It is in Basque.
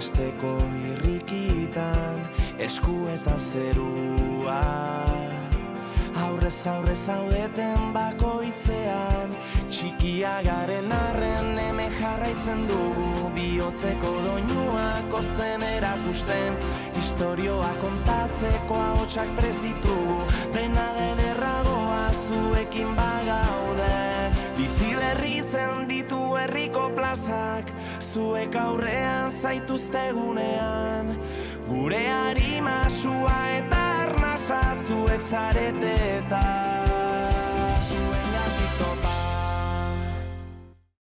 ikasteko irrikitan, esku eta zerua. Aurrez aurre zaudeten bakoitzean, txikia garen arren hemen jarraitzen dugu, bihotzeko doinuak ozen erakusten, historioa kontatzeko ahotsak prest ditugu, dena da ederragoa zuekin bagaude. Bizi berritzen ditu herriko plazak, zuek aurrean zaituztegunean, gure harima sua eta arnasa zuek zarete eta